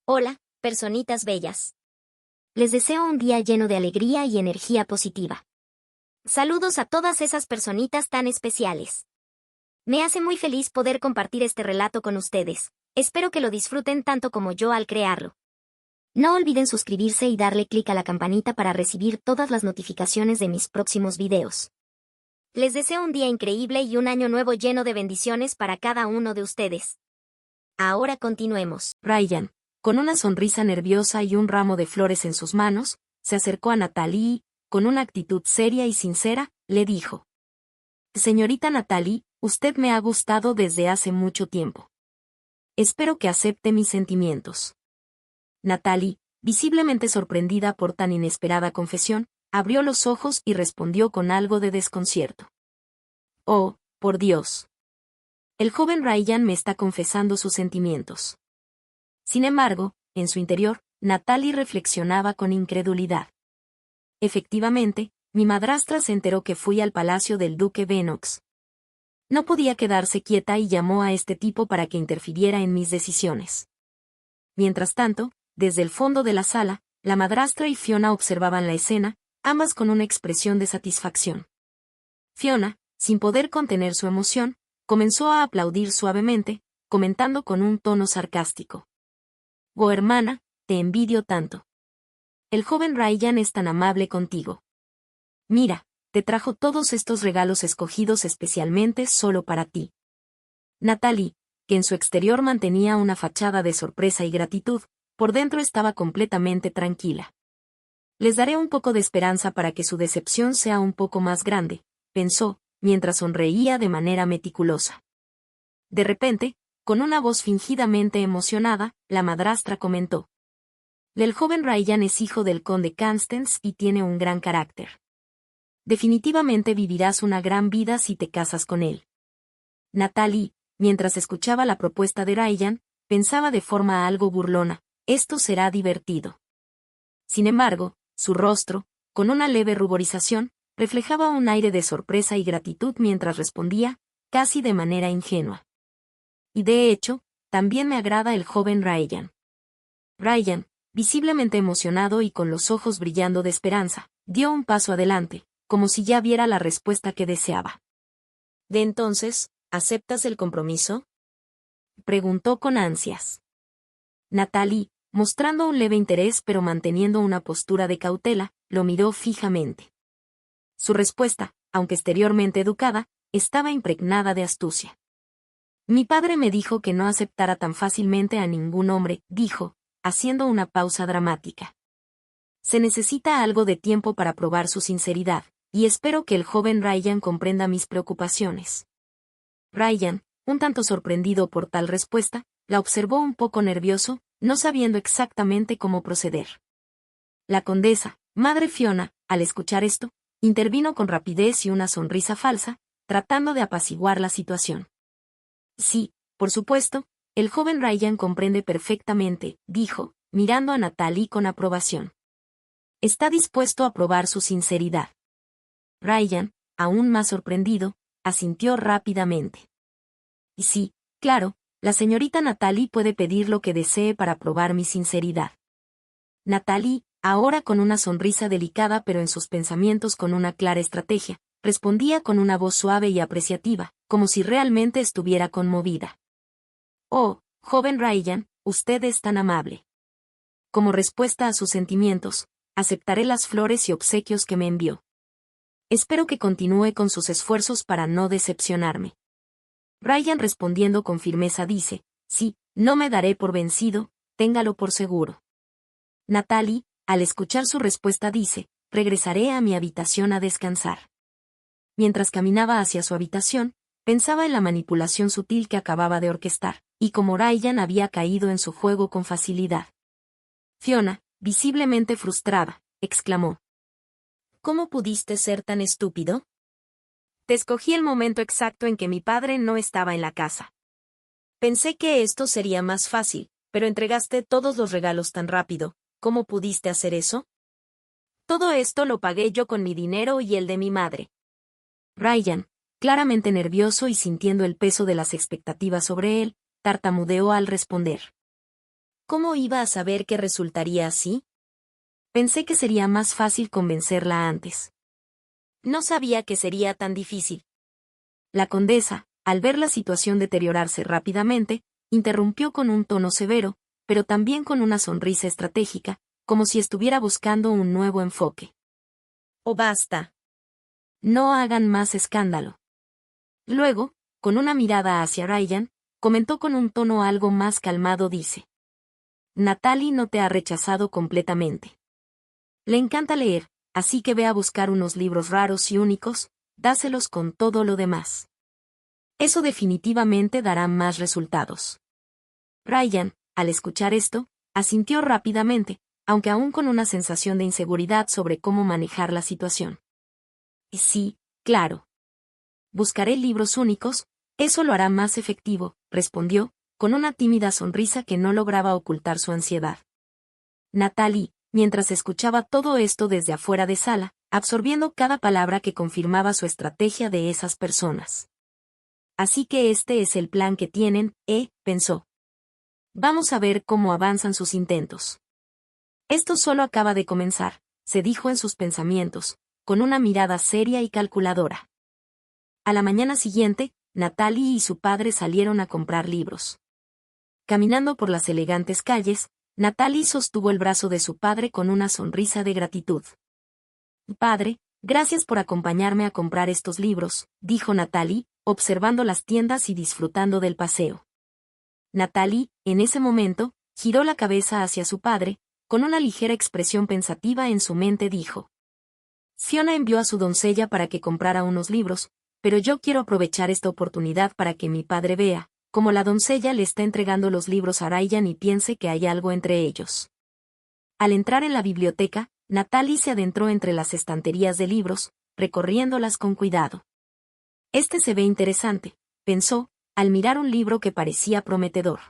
Hola, personitas bellas. Les deseo un día lleno de alegría y energía positiva. Saludos a todas esas personitas tan especiales. Me hace muy feliz poder compartir este relato con ustedes. Espero que lo disfruten tanto como yo al crearlo. No olviden suscribirse y darle clic a la campanita para recibir todas las notificaciones de mis próximos videos. Les deseo un día increíble y un año nuevo lleno de bendiciones para cada uno de ustedes. Ahora continuemos. Ryan, con una sonrisa nerviosa y un ramo de flores en sus manos, se acercó a Natalie y, con una actitud seria y sincera, le dijo: «Señorita Natalie, usted me ha gustado desde hace mucho tiempo. Espero que acepte mis sentimientos». Natalie, visiblemente sorprendida por tan inesperada confesión, abrió los ojos y respondió con algo de desconcierto: «Oh, por Dios. El joven Ryan me está confesando sus sentimientos». Sin embargo, en su interior, Natalie reflexionaba con incredulidad. Efectivamente, mi madrastra se enteró que fui al palacio del duque Venox. No podía quedarse quieta y llamó a este tipo para que interfiriera en mis decisiones. Mientras tanto, desde el fondo de la sala, la madrastra y Fiona observaban la escena, ambas con una expresión de satisfacción. Fiona, sin poder contener su emoción, comenzó a aplaudir suavemente, comentando con un tono sarcástico: «Oh, hermana, te envidio tanto. El joven Ryan es tan amable contigo. Mira, te trajo todos estos regalos escogidos especialmente solo para ti». Natalie, que en su exterior mantenía una fachada de sorpresa y gratitud, por dentro estaba completamente tranquila. «Les daré un poco de esperanza para que su decepción sea un poco más grande», pensó, mientras sonreía de manera meticulosa. De repente, con una voz fingidamente emocionada, la madrastra comentó: «El joven Ryan es hijo del conde Constance y tiene un gran carácter. Definitivamente vivirás una gran vida si te casas con él». Natalie, mientras escuchaba la propuesta de Ryan, pensaba de forma algo burlona: «Esto será divertido». Sin embargo, su rostro, con una leve ruborización, reflejaba un aire de sorpresa y gratitud mientras respondía, casi de manera ingenua: «Y de hecho, también me agrada el joven Ryan». Ryan, visiblemente emocionado y con los ojos brillando de esperanza, dio un paso adelante, como si ya viera la respuesta que deseaba. «¿De entonces, aceptas el compromiso?», preguntó con ansias. Natalie, mostrando un leve interés pero manteniendo una postura de cautela, lo miró fijamente. Su respuesta, aunque exteriormente educada, estaba impregnada de astucia. «Mi padre me dijo que no aceptara tan fácilmente a ningún hombre», dijo, haciendo una pausa dramática. «Se necesita algo de tiempo para probar su sinceridad, y espero que el joven Ryan comprenda mis preocupaciones». Ryan, un tanto sorprendido por tal respuesta, la observó un poco nervioso, no sabiendo exactamente cómo proceder. La condesa, madre Fiona, al escuchar esto, intervino con rapidez y una sonrisa falsa, tratando de apaciguar la situación. «Sí, por supuesto, el joven Ryan comprende perfectamente», dijo, mirando a Natalie con aprobación. «Está dispuesto a probar su sinceridad». Ryan, aún más sorprendido, asintió rápidamente. «Y sí, claro, la señorita Natalie puede pedir lo que desee para probar mi sinceridad». Natalie, ahora con una sonrisa delicada pero en sus pensamientos con una clara estrategia, respondía con una voz suave y apreciativa, como si realmente estuviera conmovida: «Oh, joven Ryan, usted es tan amable. Como respuesta a sus sentimientos, aceptaré las flores y obsequios que me envió. Espero que continúe con sus esfuerzos para no decepcionarme». Ryan, respondiendo con firmeza, dice: «Sí, no me daré por vencido, téngalo por seguro». Natalie, al escuchar su respuesta, dice: «Regresaré a mi habitación a descansar». Mientras caminaba hacia su habitación, pensaba en la manipulación sutil que acababa de orquestar, y cómo Ryan había caído en su juego con facilidad. Fiona, visiblemente frustrada, exclamó: «¿Cómo pudiste ser tan estúpido? Te escogí el momento exacto en que mi padre no estaba en la casa. Pensé que esto sería más fácil, pero entregaste todos los regalos tan rápido. ¿Cómo pudiste hacer eso? Todo esto lo pagué yo con mi dinero y el de mi madre». Ryan, claramente nervioso y sintiendo el peso de las expectativas sobre él, tartamudeó al responder: ¿Cómo iba a saber que resultaría así? Pensé que sería más fácil convencerla antes. No sabía que sería tan difícil. La condesa, al ver la situación deteriorarse rápidamente, interrumpió con un tono severo, pero también con una sonrisa estratégica, como si estuviera buscando un nuevo enfoque. ¡Oh, basta! No hagan más escándalo. Luego, con una mirada hacia Ryan, comentó con un tono algo más calmado dice. Natalie no te ha rechazado completamente. Le encanta leer, así que ve a buscar unos libros raros y únicos, dáselos con todo lo demás. Eso definitivamente dará más resultados. Ryan, al escuchar esto, asintió rápidamente, aunque aún con una sensación de inseguridad sobre cómo manejar la situación. Sí, claro. Buscaré libros únicos, eso lo hará más efectivo, respondió, con una tímida sonrisa que no lograba ocultar su ansiedad. Natalie, mientras escuchaba todo esto desde afuera de sala, absorbiendo cada palabra que confirmaba su estrategia de esas personas. Así que este es el plan que tienen, pensó. Vamos a ver cómo avanzan sus intentos. Esto solo acaba de comenzar, se dijo en sus pensamientos, con una mirada seria y calculadora. A la mañana siguiente, Natalie y su padre salieron a comprar libros. Caminando por las elegantes calles, Natalie sostuvo el brazo de su padre con una sonrisa de gratitud. Padre, gracias por acompañarme a comprar estos libros, dijo Natalie, observando las tiendas y disfrutando del paseo. Natalie, en ese momento, giró la cabeza hacia su padre, con una ligera expresión pensativa en su mente dijo. Fiona envió a su doncella para que comprara unos libros, pero yo quiero aprovechar esta oportunidad para que mi padre vea, como la doncella le está entregando los libros a Ryan y piense que hay algo entre ellos. Al entrar en la biblioteca, Natalie se adentró entre las estanterías de libros, recorriéndolas con cuidado. Este se ve interesante, pensó, al mirar un libro que parecía prometedor.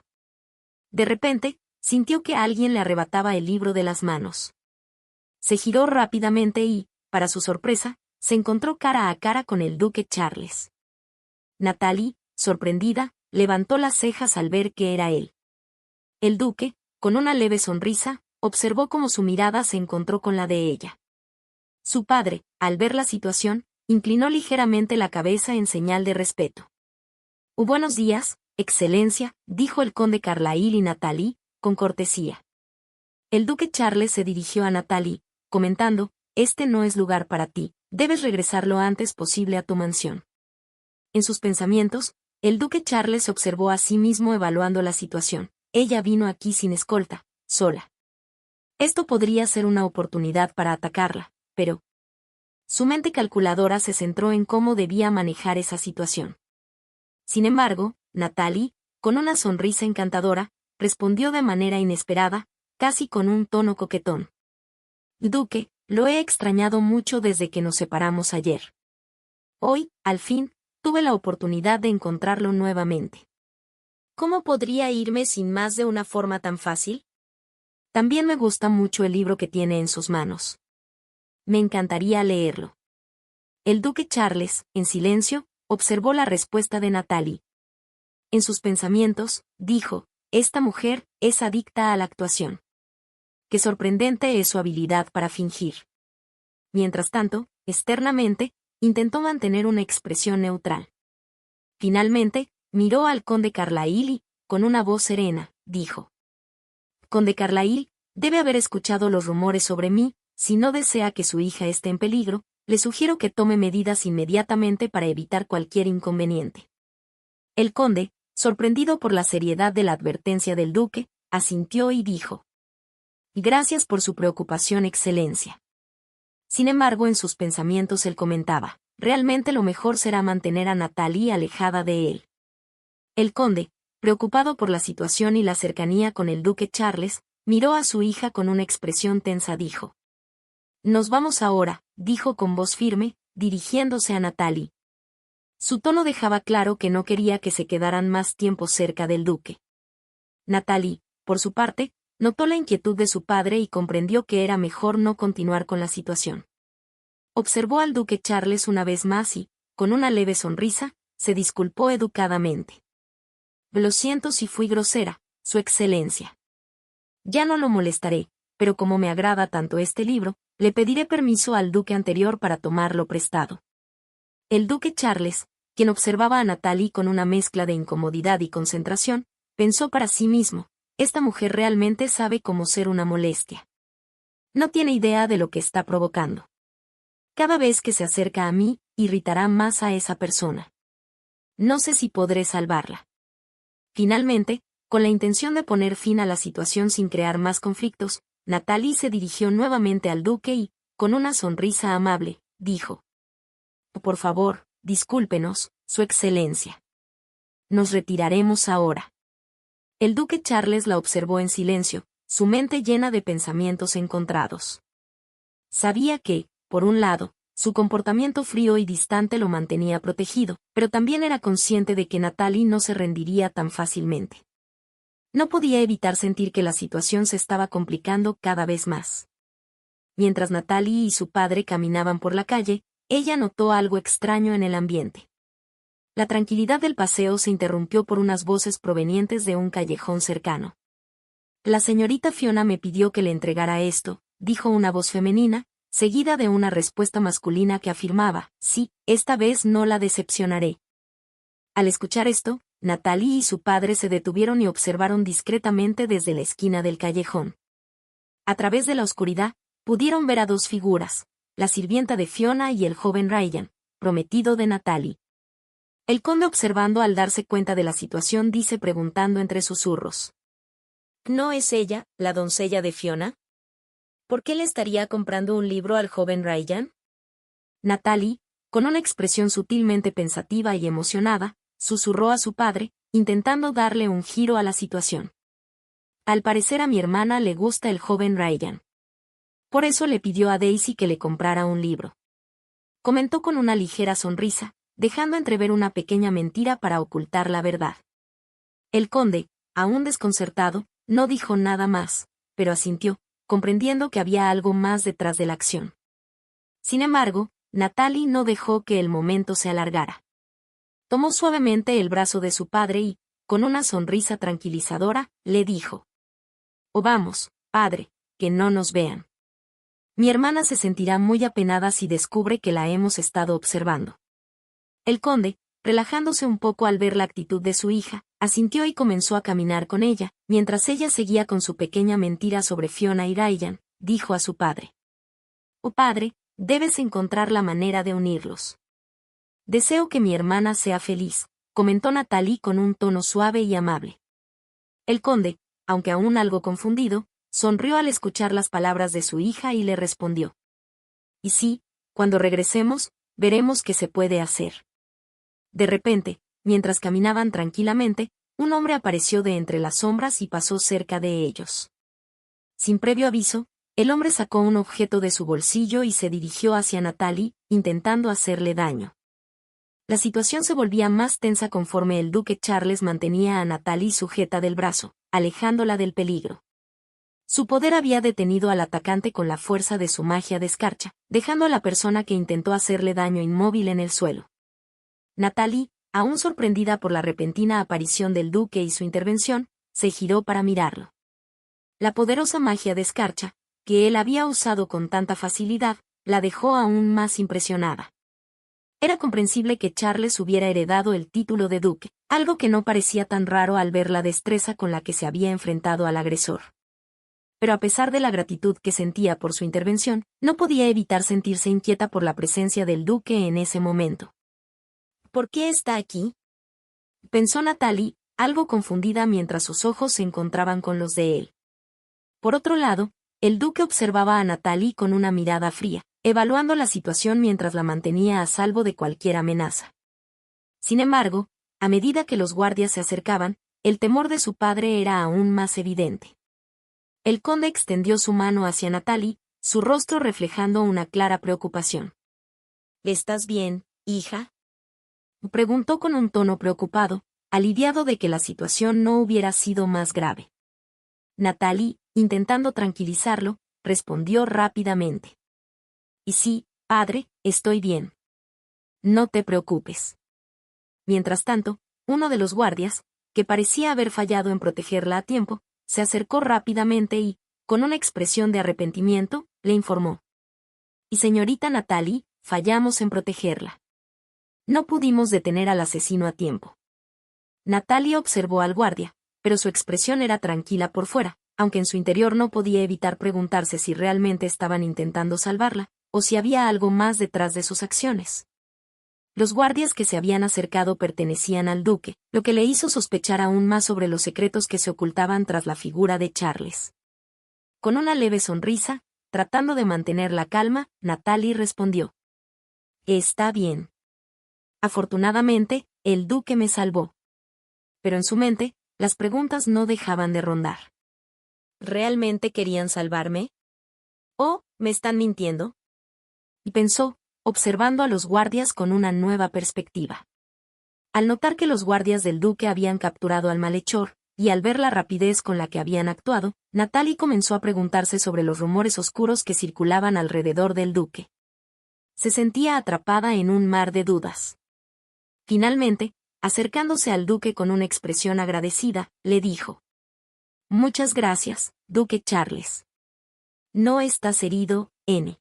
De repente, sintió que alguien le arrebataba el libro de las manos. Se giró rápidamente y, para su sorpresa, se encontró cara a cara con el duque Charles. Natalie, sorprendida, levantó las cejas al ver que era él. El duque, con una leve sonrisa, observó cómo su mirada se encontró con la de ella. Su padre, al ver la situación, inclinó ligeramente la cabeza en señal de respeto. Buenos días, Excelencia, dijo el conde Carlyle y Natalie, con cortesía. El duque Charles se dirigió a Natalie, comentando, este no es lugar para ti, debes regresar lo antes posible a tu mansión. En sus pensamientos, el duque Charles se observó a sí mismo evaluando la situación. Ella vino aquí sin escolta, sola. Esto podría ser una oportunidad para atacarla, pero su mente calculadora se centró en cómo debía manejar esa situación. Sin embargo, Natalie, con una sonrisa encantadora, respondió de manera inesperada, casi con un tono coquetón. Duque, lo he extrañado mucho desde que nos separamos ayer. Hoy, al fin, tuve la oportunidad de encontrarlo nuevamente. ¿Cómo podría irme sin más de una forma tan fácil? También me gusta mucho el libro que tiene en sus manos. Me encantaría leerlo. El duque Charles, en silencio, observó la respuesta de Natalie. En sus pensamientos, dijo, esta mujer es adicta a la actuación. Qué sorprendente es su habilidad para fingir. Mientras tanto, externamente, intentó mantener una expresión neutral. Finalmente, miró al conde Carlyle y, con una voz serena, dijo. Conde Carlyle, debe haber escuchado los rumores sobre mí, si no desea que su hija esté en peligro, le sugiero que tome medidas inmediatamente para evitar cualquier inconveniente. El conde, sorprendido por la seriedad de la advertencia del duque, asintió y dijo. Gracias por su preocupación, Excelencia. Sin embargo, en sus pensamientos él comentaba, realmente lo mejor será mantener a Natalie alejada de él. El conde, preocupado por la situación y la cercanía con el duque Charles, miró a su hija con una expresión tensa dijo. Nos vamos ahora, dijo con voz firme, dirigiéndose a Natalie. Su tono dejaba claro que no quería que se quedaran más tiempo cerca del duque. Natalie, por su parte, notó la inquietud de su padre y comprendió que era mejor no continuar con la situación. Observó al duque Charles una vez más y, con una leve sonrisa, se disculpó educadamente. Lo siento si fui grosera, Su Excelencia. Ya no lo molestaré, pero como me agrada tanto este libro, le pediré permiso al duque anterior para tomarlo prestado. El duque Charles, quien observaba a Natalie con una mezcla de incomodidad y concentración, pensó para sí mismo, esta mujer realmente sabe cómo ser una molestia. No tiene idea de lo que está provocando. Cada vez que se acerca a mí, irritará más a esa persona. No sé si podré salvarla. Finalmente, con la intención de poner fin a la situación sin crear más conflictos, Natalie se dirigió nuevamente al duque y, con una sonrisa amable, dijo: Por favor, discúlpenos, Su Excelencia. Nos retiraremos ahora. El duque Charles la observó en silencio, su mente llena de pensamientos encontrados. Sabía que, por un lado, su comportamiento frío y distante lo mantenía protegido, pero también era consciente de que Natalie no se rendiría tan fácilmente. No podía evitar sentir que la situación se estaba complicando cada vez más. Mientras Natalie y su padre caminaban por la calle, ella notó algo extraño en el ambiente. La tranquilidad del paseo se interrumpió por unas voces provenientes de un callejón cercano. La señorita Fiona me pidió que le entregara esto, dijo una voz femenina, seguida de una respuesta masculina que afirmaba: sí, esta vez no la decepcionaré. Al escuchar esto, Natalie y su padre se detuvieron y observaron discretamente desde la esquina del callejón. A través de la oscuridad, pudieron ver a dos figuras, la sirvienta de Fiona y el joven Ryan, prometido de Natalie. El conde, observando al darse cuenta de la situación, dice preguntando entre susurros: ¿No es ella, la doncella de Fiona? ¿Por qué le estaría comprando un libro al joven Ryan? Natalie, con una expresión sutilmente pensativa y emocionada, susurró a su padre, intentando darle un giro a la situación. Al parecer a mi hermana le gusta el joven Ryan. Por eso le pidió a Daisy que le comprara un libro. Comentó con una ligera sonrisa, dejando entrever una pequeña mentira para ocultar la verdad. El conde, aún desconcertado, no dijo nada más, pero asintió, comprendiendo que había algo más detrás de la acción. Sin embargo, Natalie no dejó que el momento se alargara. Tomó suavemente el brazo de su padre y, con una sonrisa tranquilizadora, le dijo: «Oh, vamos, padre, que no nos vean. Mi hermana se sentirá muy apenada si descubre que la hemos estado observando». El conde, relajándose un poco al ver la actitud de su hija, asintió y comenzó a caminar con ella, mientras ella seguía con su pequeña mentira sobre Fiona y Ryan, dijo a su padre: «Oh, padre, debes encontrar la manera de unirlos». «Deseo que mi hermana sea feliz», comentó Natalie con un tono suave y amable. El conde, aunque aún algo confundido, sonrió al escuchar las palabras de su hija y le respondió: «Y sí, cuando regresemos, veremos qué se puede hacer». De repente, mientras caminaban tranquilamente, un hombre apareció de entre las sombras y pasó cerca de ellos. Sin previo aviso, el hombre sacó un objeto de su bolsillo y se dirigió hacia Natalie, intentando hacerle daño. La situación se volvía más tensa conforme el duque Charles mantenía a Natalie sujeta del brazo, alejándola del peligro. Su poder había detenido al atacante con la fuerza de su magia de escarcha, dejando a la persona que intentó hacerle daño inmóvil en el suelo. Natalie, aún sorprendida por la repentina aparición del duque y su intervención, se giró para mirarlo. La poderosa magia de escarcha, que él había usado con tanta facilidad, la dejó aún más impresionada. Era comprensible que Charles hubiera heredado el título de duque, algo que no parecía tan raro al ver la destreza con la que se había enfrentado al agresor. Pero a pesar de la gratitud que sentía por su intervención, no podía evitar sentirse inquieta por la presencia del duque en ese momento. «¿Por qué está aquí?», pensó Natalie, algo confundida mientras sus ojos se encontraban con los de él. Por otro lado, el duque observaba a Natalie con una mirada fría, evaluando la situación mientras la mantenía a salvo de cualquier amenaza. Sin embargo, a medida que los guardias se acercaban, el temor de su padre era aún más evidente. El conde extendió su mano hacia Natalie, su rostro reflejando una clara preocupación. «¿Estás bien, hija?», preguntó con un tono preocupado, aliviado de que la situación no hubiera sido más grave. Natalie, intentando tranquilizarlo, respondió rápidamente: «Y sí, padre, estoy bien. No te preocupes». Mientras tanto, uno de los guardias, que parecía haber fallado en protegerla a tiempo, se acercó rápidamente y, con una expresión de arrepentimiento, le informó. Y señorita Natalie, fallamos en protegerla. No pudimos detener al asesino a tiempo. Natalie observó al guardia, pero su expresión era tranquila por fuera, aunque en su interior no podía evitar preguntarse si realmente estaban intentando salvarla, o si había algo más detrás de sus acciones. Los guardias que se habían acercado pertenecían al duque, lo que le hizo sospechar aún más sobre los secretos que se ocultaban tras la figura de Charles. Con una leve sonrisa, tratando de mantener la calma, Natalie respondió. Está bien. Afortunadamente, el duque me salvó. Pero en su mente, las preguntas no dejaban de rondar. ¿Realmente querían salvarme? ¿O me están mintiendo? Y pensó, observando a los guardias con una nueva perspectiva. Al notar que los guardias del duque habían capturado al malhechor, y al ver la rapidez con la que habían actuado, Natalie comenzó a preguntarse sobre los rumores oscuros que circulaban alrededor del duque. Se sentía atrapada en un mar de dudas. Finalmente, acercándose al duque con una expresión agradecida, le dijo. Muchas gracias, duque Charles. No estás herido, N.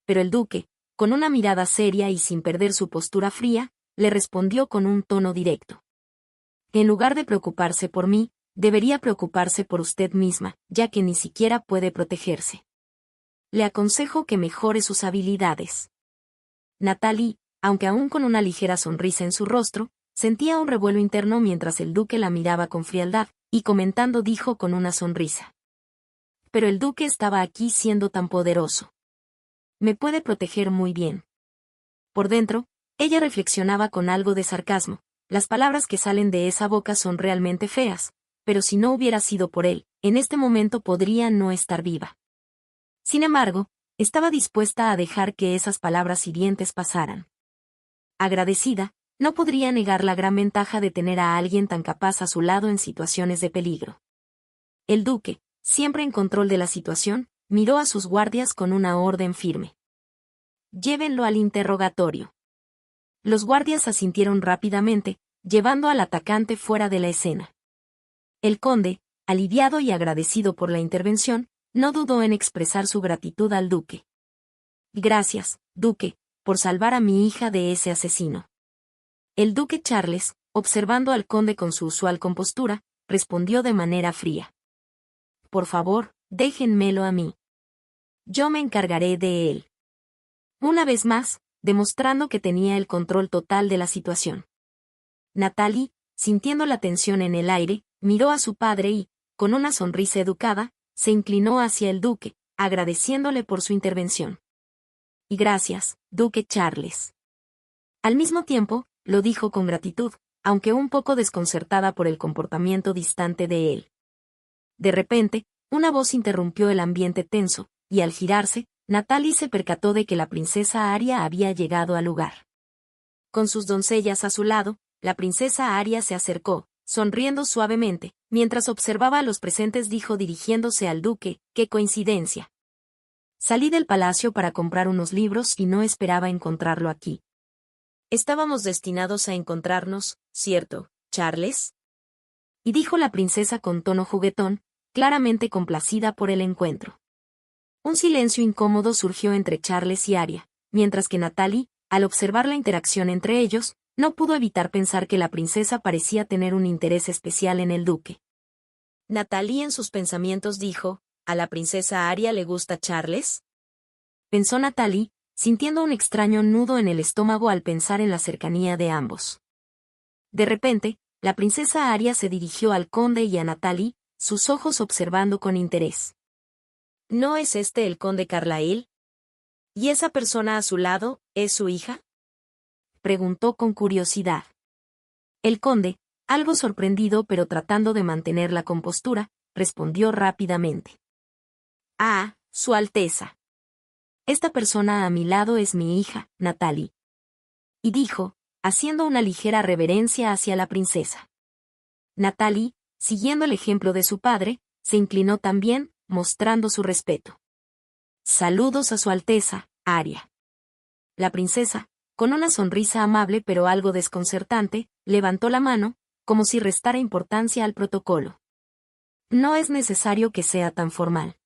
Pero el duque, con una mirada seria y sin perder su postura fría, le respondió con un tono directo. En lugar de preocuparse por mí, debería preocuparse por usted misma, ya que ni siquiera puede protegerse. Le aconsejo que mejore sus habilidades. Natalie, aunque aún con una ligera sonrisa en su rostro, sentía un revuelo interno mientras el duque la miraba con frialdad, y comentando dijo con una sonrisa. Pero el duque estaba aquí siendo tan poderoso. Me puede proteger muy bien. Por dentro, ella reflexionaba con algo de sarcasmo. Las palabras que salen de esa boca son realmente feas, pero si no hubiera sido por él, en este momento podría no estar viva. Sin embargo, estaba dispuesta a dejar que esas palabras hirientes pasaran. Agradecida, no podría negar la gran ventaja de tener a alguien tan capaz a su lado en situaciones de peligro. El duque, siempre en control de la situación, miró a sus guardias con una orden firme. Llévenlo al interrogatorio. Los guardias asintieron rápidamente, llevando al atacante fuera de la escena. El conde, aliviado y agradecido por la intervención, no dudó en expresar su gratitud al duque. Gracias, duque, por salvar a mi hija de ese asesino. El duque Charles, observando al conde con su usual compostura, respondió de manera fría. Por favor, déjenmelo a mí. Yo me encargaré de él. Una vez más, demostrando que tenía el control total de la situación. Natalie, sintiendo la tensión en el aire, miró a su padre y, con una sonrisa educada, se inclinó hacia el duque, agradeciéndole por su intervención. Y gracias, duque Charles. Al mismo tiempo, lo dijo con gratitud, aunque un poco desconcertada por el comportamiento distante de él. De repente, una voz interrumpió el ambiente tenso, y al girarse, Natalie se percató de que la princesa Aria había llegado al lugar. Con sus doncellas a su lado, la princesa Aria se acercó, sonriendo suavemente, mientras observaba a los presentes dijo dirigiéndose al duque, ¡qué coincidencia! Salí del palacio para comprar unos libros y no esperaba encontrarlo aquí. Estábamos destinados a encontrarnos, ¿cierto, Charles? Y dijo la princesa con tono juguetón, claramente complacida por el encuentro. Un silencio incómodo surgió entre Charles y Aria, mientras que Natalie, al observar la interacción entre ellos, no pudo evitar pensar que la princesa parecía tener un interés especial en el duque. Natalie en sus pensamientos dijo, ¿a la princesa Aria le gusta Charles? Pensó Natalie, sintiendo un extraño nudo en el estómago al pensar en la cercanía de ambos. De repente, la princesa Aria se dirigió al conde y a Natalie, sus ojos observando con interés. ¿No es este el conde Carlyle? ¿Y esa persona a su lado, es su hija? Preguntó con curiosidad. El conde, algo sorprendido pero tratando de mantener la compostura, respondió rápidamente. Ah, Su Alteza. Esta persona a mi lado es mi hija, Natalie. Y dijo, haciendo una ligera reverencia hacia la princesa. Natalie, siguiendo el ejemplo de su padre, se inclinó también, mostrando su respeto. Saludos a Su Alteza, Aria. La princesa, con una sonrisa amable pero algo desconcertante, levantó la mano, como si restara importancia al protocolo. No es necesario que sea tan formal.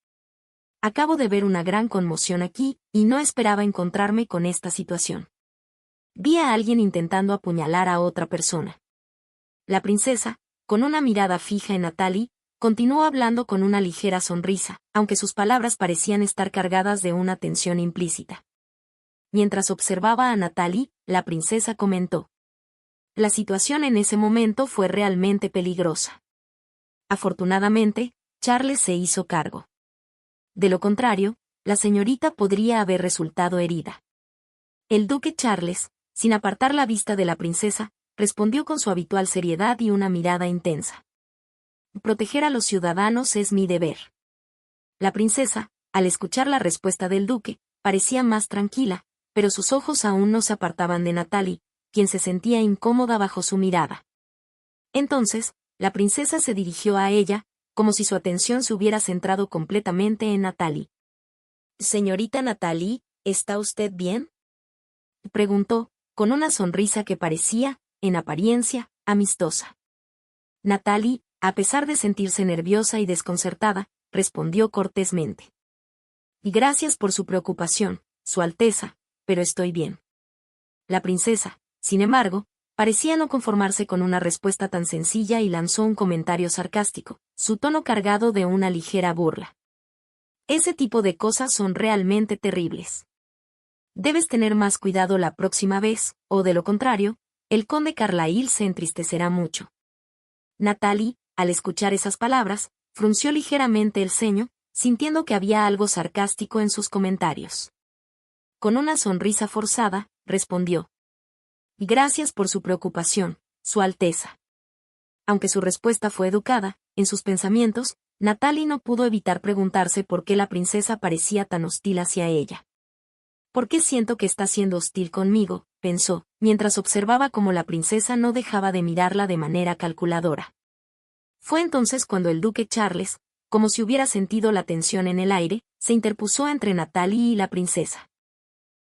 Acabo de ver una gran conmoción aquí, y no esperaba encontrarme con esta situación. Vi a alguien intentando apuñalar a otra persona. La princesa, con una mirada fija en Natalie, continuó hablando con una ligera sonrisa, aunque sus palabras parecían estar cargadas de una tensión implícita. Mientras observaba a Natalie, la princesa comentó: la situación en ese momento fue realmente peligrosa. Afortunadamente, Charles se hizo cargo. De lo contrario, la señorita podría haber resultado herida. El duque Charles, sin apartar la vista de la princesa, respondió con su habitual seriedad y una mirada intensa. Proteger a los ciudadanos es mi deber. La princesa, al escuchar la respuesta del duque, parecía más tranquila, pero sus ojos aún no se apartaban de Natalie, quien se sentía incómoda bajo su mirada. Entonces, la princesa se dirigió a ella, como si su atención se hubiera centrado completamente en Natalie. «Señorita Natalie, ¿está usted bien?», preguntó, con una sonrisa que parecía, en apariencia, amistosa. Natalie, a pesar de sentirse nerviosa y desconcertada, respondió cortésmente: «Gracias por su preocupación, Su Alteza, pero estoy bien». La princesa, sin embargo, parecía no conformarse con una respuesta tan sencilla y lanzó un comentario sarcástico, su tono cargado de una ligera burla. «Ese tipo de cosas son realmente terribles. Debes tener más cuidado la próxima vez, o de lo contrario, el conde Carlyle se entristecerá mucho». Natalie, al escuchar esas palabras, frunció ligeramente el ceño, sintiendo que había algo sarcástico en sus comentarios. Con una sonrisa forzada, respondió: «Gracias por su preocupación, Su Alteza». Aunque su respuesta fue educada, en sus pensamientos, Natalie no pudo evitar preguntarse por qué la princesa parecía tan hostil hacia ella. «¿Por qué siento que está siendo hostil conmigo?», pensó, mientras observaba cómo la princesa no dejaba de mirarla de manera calculadora. Fue entonces cuando el duque Charles, como si hubiera sentido la tensión en el aire, se interpuso entre Natalie y la princesa.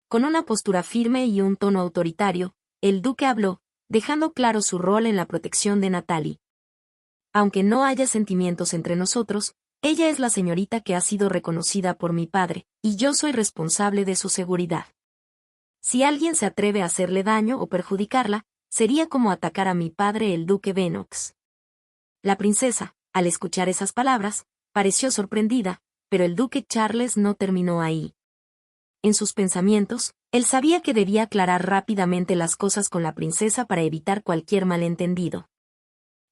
Con una postura firme y un tono autoritario, el duque habló, dejando claro su rol en la protección de Natalie. «Aunque no haya sentimientos entre nosotros, ella es la señorita que ha sido reconocida por mi padre, y yo soy responsable de su seguridad. Si alguien se atreve a hacerle daño o perjudicarla, sería como atacar a mi padre el duque Venox». La princesa, al escuchar esas palabras, pareció sorprendida, pero el duque Charles no terminó ahí. En sus pensamientos, él sabía que debía aclarar rápidamente las cosas con la princesa para evitar cualquier malentendido.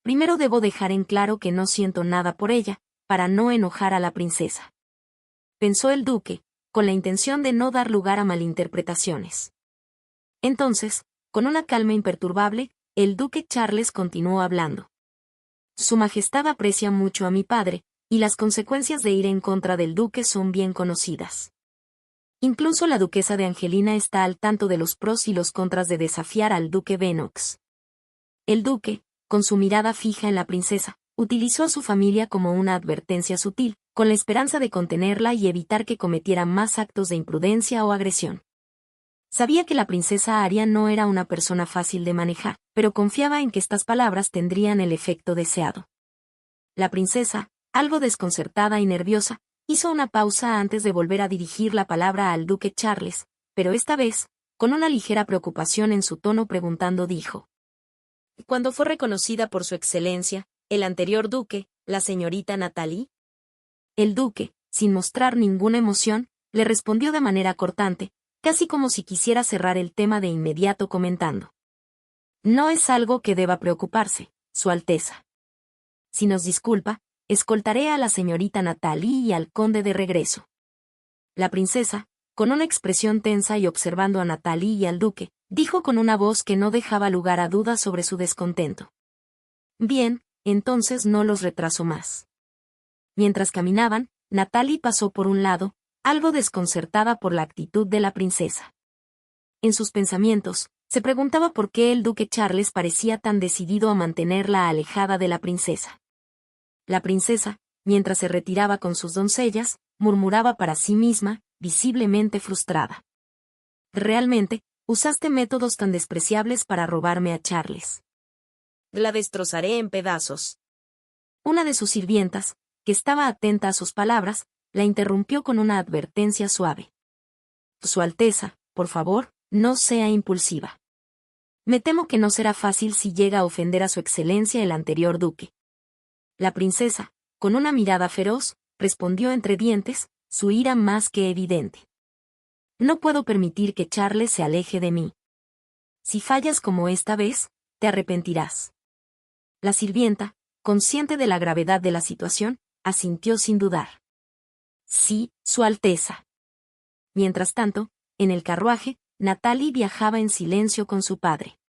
«Primero debo dejar en claro que no siento nada por ella, para no enojar a la princesa», pensó el duque, con la intención de no dar lugar a malinterpretaciones. Entonces, con una calma imperturbable, el duque Charles continuó hablando. «Su Majestad aprecia mucho a mi padre, y las consecuencias de ir en contra del duque son bien conocidas. Incluso la duquesa de Angelina está al tanto de los pros y los contras de desafiar al duque Venox». El duque, con su mirada fija en la princesa, utilizó a su familia como una advertencia sutil, con la esperanza de contenerla y evitar que cometiera más actos de imprudencia o agresión. Sabía que la princesa Aria no era una persona fácil de manejar, pero confiaba en que estas palabras tendrían el efecto deseado. La princesa, algo desconcertada y nerviosa, hizo una pausa antes de volver a dirigir la palabra al duque Charles, pero esta vez, con una ligera preocupación en su tono preguntando dijo: «¿Cuándo fue reconocida por su excelencia, el anterior duque, la señorita Natalie?». El duque, sin mostrar ninguna emoción, le respondió de manera cortante, casi como si quisiera cerrar el tema de inmediato comentando: «No es algo que deba preocuparse, Su Alteza. Si nos disculpa, escoltaré a la señorita Natalie y al conde de regreso». La princesa, con una expresión tensa y observando a Natalie y al duque, dijo con una voz que no dejaba lugar a dudas sobre su descontento: «Bien, entonces no los retraso más». Mientras caminaban, Natalie pasó por un lado, algo desconcertada por la actitud de la princesa. En sus pensamientos, se preguntaba por qué el duque Charles parecía tan decidido a mantenerla alejada de la princesa. La princesa, mientras se retiraba con sus doncellas, murmuraba para sí misma, visiblemente frustrada: «Realmente, usaste métodos tan despreciables para robarme a Charles. La destrozaré en pedazos». Una de sus sirvientas, que estaba atenta a sus palabras, la interrumpió con una advertencia suave. Su Alteza, por favor, no sea impulsiva. Me temo que no será fácil si llega a ofender a su excelencia el anterior duque. La princesa, con una mirada feroz, respondió entre dientes, su ira más que evidente. No puedo permitir que Charles se aleje de mí. Si fallas como esta vez, te arrepentirás. La sirvienta, consciente de la gravedad de la situación, asintió sin dudar. Sí, Su Alteza. Mientras tanto, en el carruaje, Natalie viajaba en silencio con su padre.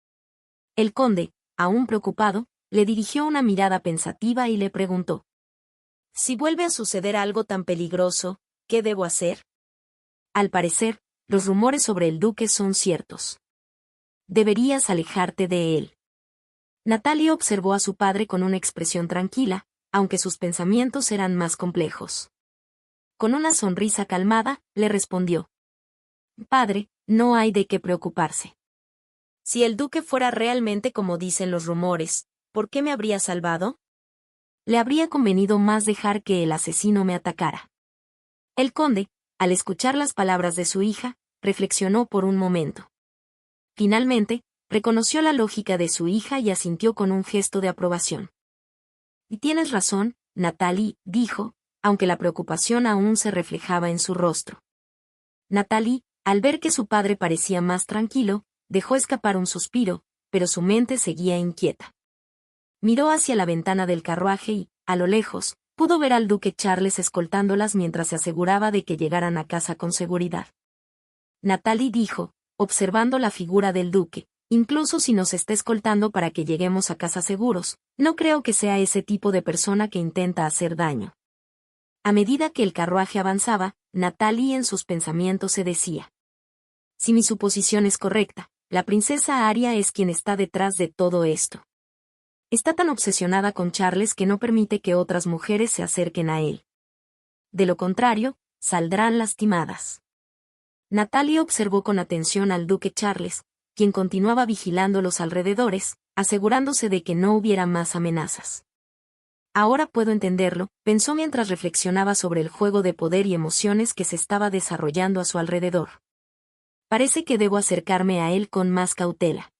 El conde, aún preocupado, le dirigió una mirada pensativa y le preguntó. Si vuelve a suceder algo tan peligroso, ¿qué debo hacer? Al parecer, los rumores sobre el duque son ciertos. Deberías alejarte de él. Natalie observó a su padre con una expresión tranquila, aunque sus pensamientos eran más complejos. Con una sonrisa calmada, le respondió. Padre, no hay de qué preocuparse. Si el duque fuera realmente como dicen los rumores, ¿por qué me habría salvado? Le habría convenido más dejar que el asesino me atacara. El conde, al escuchar las palabras de su hija, reflexionó por un momento. Finalmente, reconoció la lógica de su hija y asintió con un gesto de aprobación. Y tienes razón, Natalie, dijo, aunque la preocupación aún se reflejaba en su rostro. Natalie, al ver que su padre parecía más tranquilo, dejó escapar un suspiro, pero su mente seguía inquieta. Miró hacia la ventana del carruaje y, a lo lejos, pudo ver al duque Charles escoltándolas mientras se aseguraba de que llegaran a casa con seguridad. Natalie dijo, observando la figura del duque, incluso si nos está escoltando para que lleguemos a casa seguros, no creo que sea ese tipo de persona que intenta hacer daño. A medida que el carruaje avanzaba, Natalie en sus pensamientos se decía. Si mi suposición es correcta, la princesa Aria es quien está detrás de todo esto. Está tan obsesionada con Charles que no permite que otras mujeres se acerquen a él. De lo contrario, saldrán lastimadas. Natalie observó con atención al duque Charles, quien continuaba vigilando los alrededores, asegurándose de que no hubiera más amenazas. Ahora puedo entenderlo, pensó mientras reflexionaba sobre el juego de poder y emociones que se estaba desarrollando a su alrededor. Parece que debo acercarme a él con más cautela.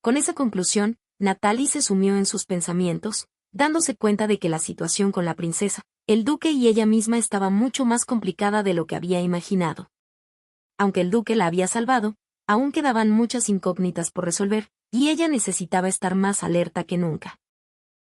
Con esa conclusión, Natalie se sumió en sus pensamientos, dándose cuenta de que la situación con la princesa, el duque y ella misma estaba mucho más complicada de lo que había imaginado. Aunque el duque la había salvado, aún quedaban muchas incógnitas por resolver, y ella necesitaba estar más alerta que nunca.